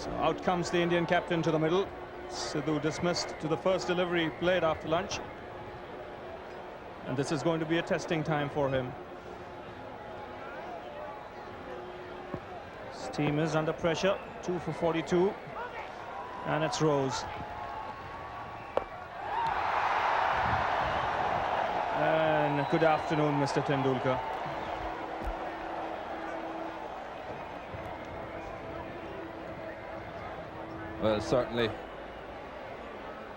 So out comes the Indian captain to the middle. Sidhu dismissed to the first delivery played after lunch. And this is going to be a testing time for him. His team is under pressure. 2 for 42. And it's Rose. And good afternoon, Mr. Tendulkar. Well, certainly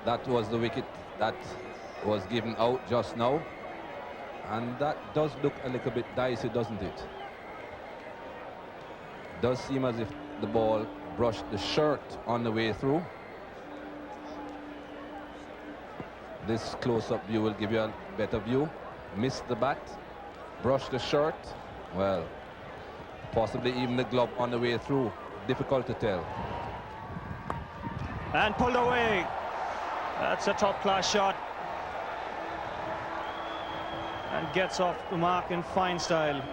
that was the wicket that was given out just now, and that does look a little bit dicey, doesn't it? Does seem as if the ball brushed the shirt on the way through. This close-up view will give you a better view. Missed the bat, brushed the shirt. Well, possibly even the glove on the way through. Difficult to tell. And pulled away. That's a top-class shot. And gets off the mark in fine style.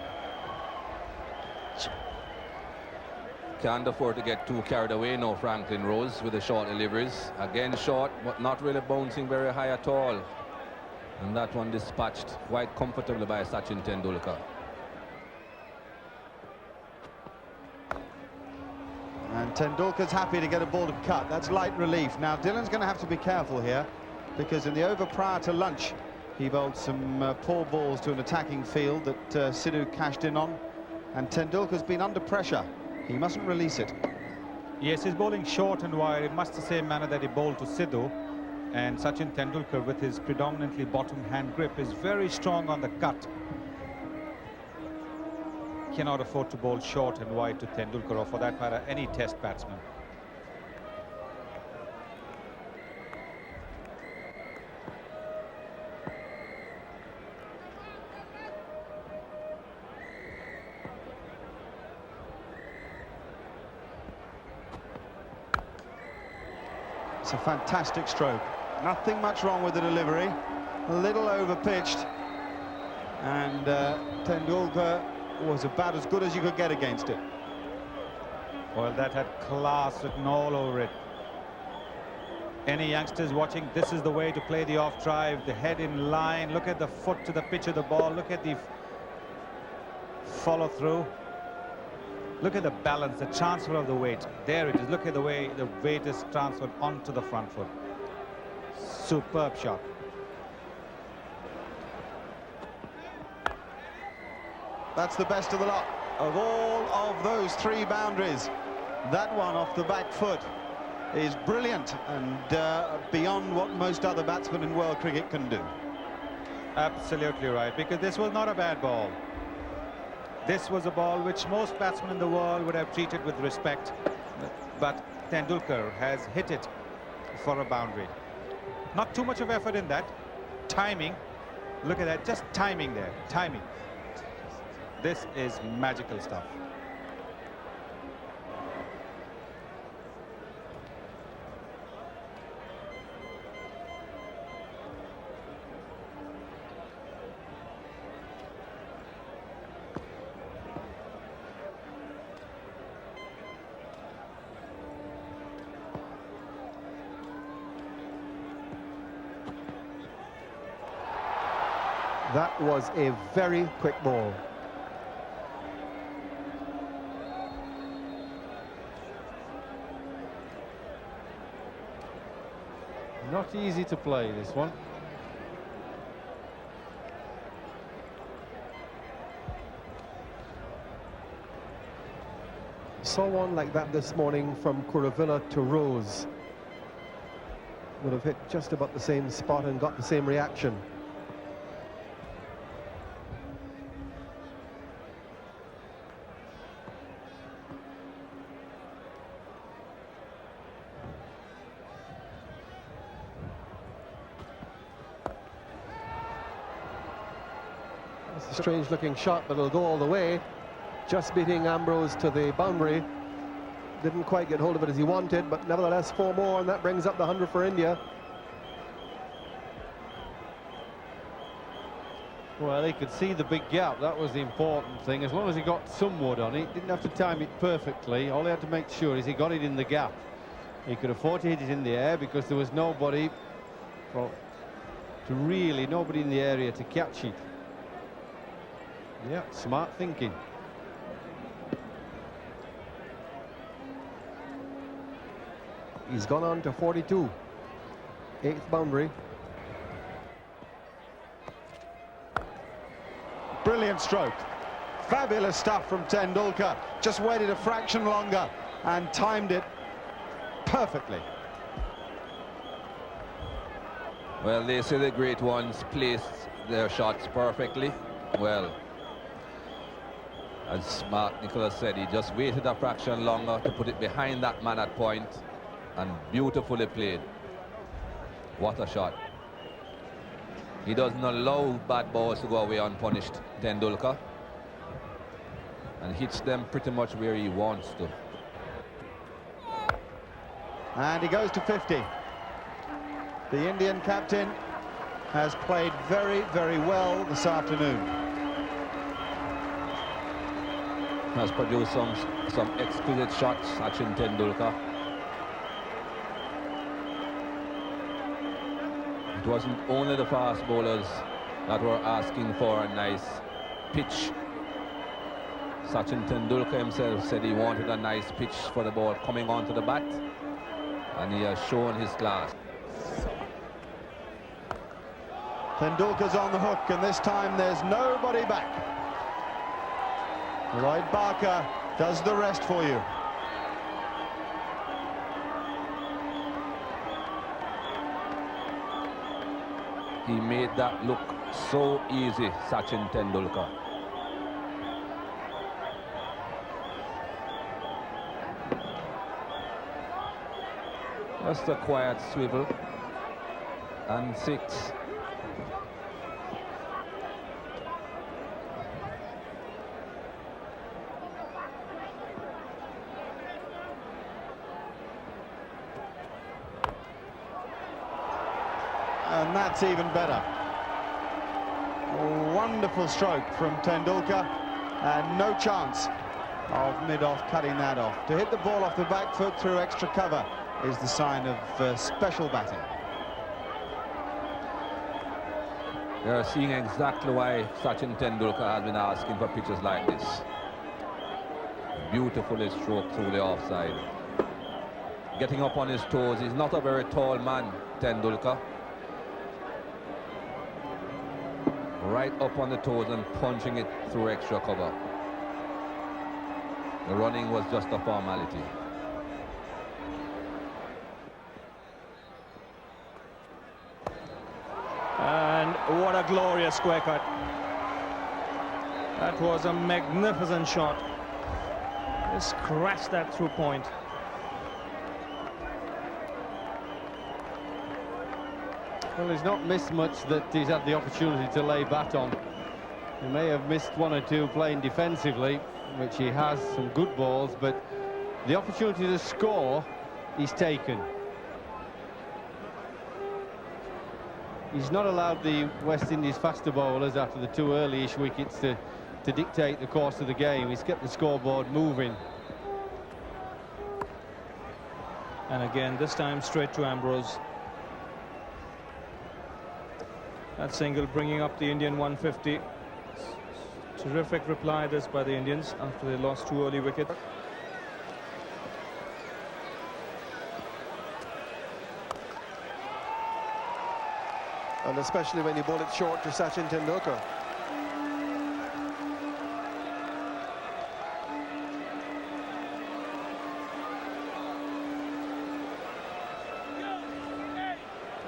Can't afford to get too carried away now, Franklin Rose, with the short deliveries. Again short, but not really bouncing very high at all. And that one dispatched quite comfortably by Sachin Tendulkar. And Tendulkar's happy to get a ball to cut. That's light relief. Now Dillon's going to have to be careful here, because in the over prior to lunch he bowled some poor balls to an attacking field that Sidhu cashed in on, and Tendulkar's been under pressure. He mustn't release it. Yes, he's bowling short and wide in much the same manner that he bowled to Sidhu, and Sachin Tendulkar, with his predominantly bottom hand grip, is very strong on the cut. Cannot afford to bowl short and wide to Tendulkar, or for that matter any test batsman. It's a fantastic stroke. Nothing much wrong with the delivery. A little over pitched, and Tendulkar was about as good as you could get against it. Well, that had class written all over it. Any youngsters watching, this is the way to play the off drive, the head in line. Look at the foot to the pitch of the ball. Look at the follow through. Look at the balance, the transfer of the weight. There it is. Look at the way the weight is transferred onto the front foot. Superb shot. That's the best of the lot. Of all of those 3 boundaries, that one off the back foot is brilliant and beyond what most other batsmen in world cricket can do. Absolutely right, because this was not a bad ball. This was a ball which most batsmen in the world would have treated with respect, but Tendulkar has hit it for a boundary. Not too much of effort in that. Timing, look at that, just timing there, timing. This is magical stuff. That was a very quick ball. Not easy to play, this one. Saw one like that this morning from Kuravilla to Rose. Would have hit just about the same spot and got the same reaction. It's a strange looking shot, but it'll go all the way. Just beating Ambrose to the boundary. Didn't quite get hold of it as he wanted, but nevertheless 4 more, and that brings up the 100 for India. Well, he could see the big gap. That was the important thing. As long as he got some wood on it, didn't have to time it perfectly. All he had to make sure is he got it in the gap. He could afford to hit it in the air because there was nobody, nobody in the area to catch it. Yeah, smart thinking. He's gone on to 42. 8th boundary. Brilliant stroke. Fabulous stuff from Tendulkar. Just waited a fraction longer and timed it perfectly. Well, they say the great ones placed their shots perfectly. Well, as Mark Nicholas said, he just waited a fraction longer to put it behind that man at point, and beautifully played. What a shot. He doesn't allow bad balls to go away unpunished, Tendulkar, and hits them pretty much where he wants to. And he goes to 50. The Indian captain has played very, very well this afternoon. Has produced some exquisite shots, Sachin Tendulkar. It wasn't only the fast bowlers that were asking for a nice pitch. Sachin Tendulkar himself said he wanted a nice pitch for the ball coming onto the bat, and he has shown his class. Tendulkar's on the hook, and this time there's nobody back. Lloyd Barker does the rest for you. He made that look so easy, Sachin Tendulkar. Just a quiet swivel, and 6. And that's even better. A wonderful stroke from Tendulkar, and no chance of mid-off cutting that off. To hit the ball off the back foot through extra cover is the sign of special batting. You're seeing exactly why Sachin Tendulkar has been asking for pitches like this. Beautifully stroked through the offside. Getting up on his toes. He's not a very tall man, Tendulkar. Right up on the toes and punching it through extra cover. The running was just a formality. And what a glorious square cut. That was a magnificent shot. Just crashed that through point. Well, he's not missed much that he's had the opportunity to lay bat on. He may have missed 1 or 2 playing defensively, which he has, some good balls, but the opportunity to score, he's taken. He's not allowed the West Indies faster bowlers after the 2 early-ish wickets to dictate the course of the game. He's kept the scoreboard moving. And again, this time straight to Ambrose. That single bringing up the Indian 150. Terrific reply this by the Indians after they lost 2 early wickets. And especially when you bowl it short to Sachin Tendulkar.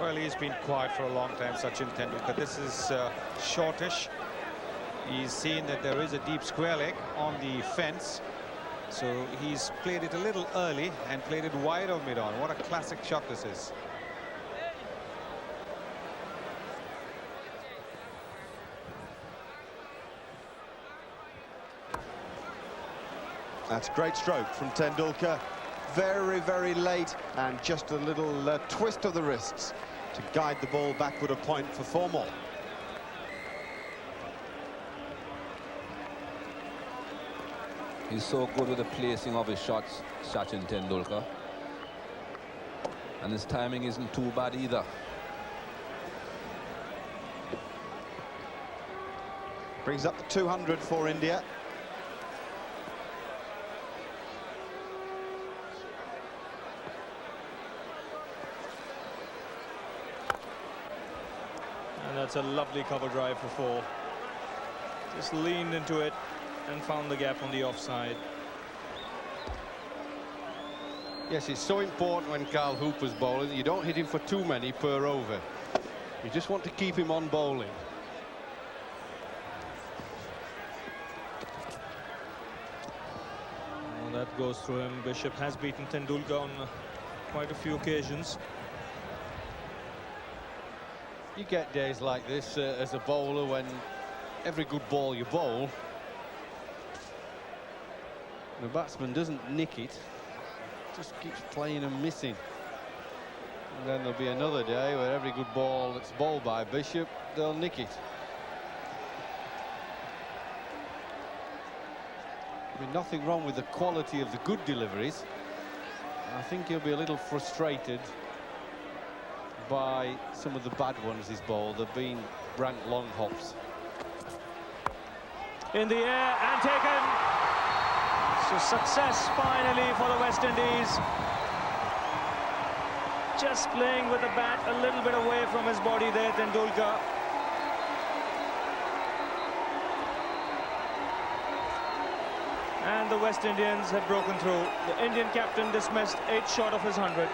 Well, he's been quiet for a long time, Sachin Tendulkar. This is shortish. He's seen that there is a deep square leg on the fence, so he's played it a little early and played it wide of mid-on. What a classic shot this is. That's a great stroke from Tendulkar. Very, very late, and just a little twist of the wrists to guide the ball backward a point for 4 more. He's so good with the placing of his shots, Sachin Tendulkar. And his timing isn't too bad either. Brings up the 200 for India. And that's a lovely cover drive for 4. Just leaned into it and found the gap on the offside. Yes, it's so important when Carl Hooper's bowling that you don't hit him for too many per over. You just want to keep him on bowling. Well, that goes through him. Bishop has beaten Tendulkar on quite a few occasions. You get days like this as a bowler when every good ball you bowl, the batsman doesn't nick it, just keeps playing and missing. And then there'll be another day where every good ball that's bowled by Bishop, they'll nick it. I mean, nothing wrong with the quality of the good deliveries. I think he'll be a little frustrated by some of the bad ones he's bowled. They've been ranked long hops. In the air and taken. So success finally for the West Indies. Just playing with the bat a little bit away from his body there, Tendulkar. And the West Indians have broken through. The Indian captain dismissed 8 short of his 100.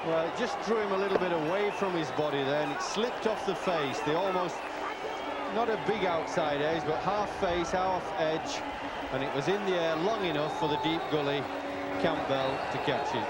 Well, it just drew him a little bit away from his body there, and it slipped off the face. They almost, not a big outside edge, but half face, half edge, and it was in the air long enough for the deep gully Campbell to catch it.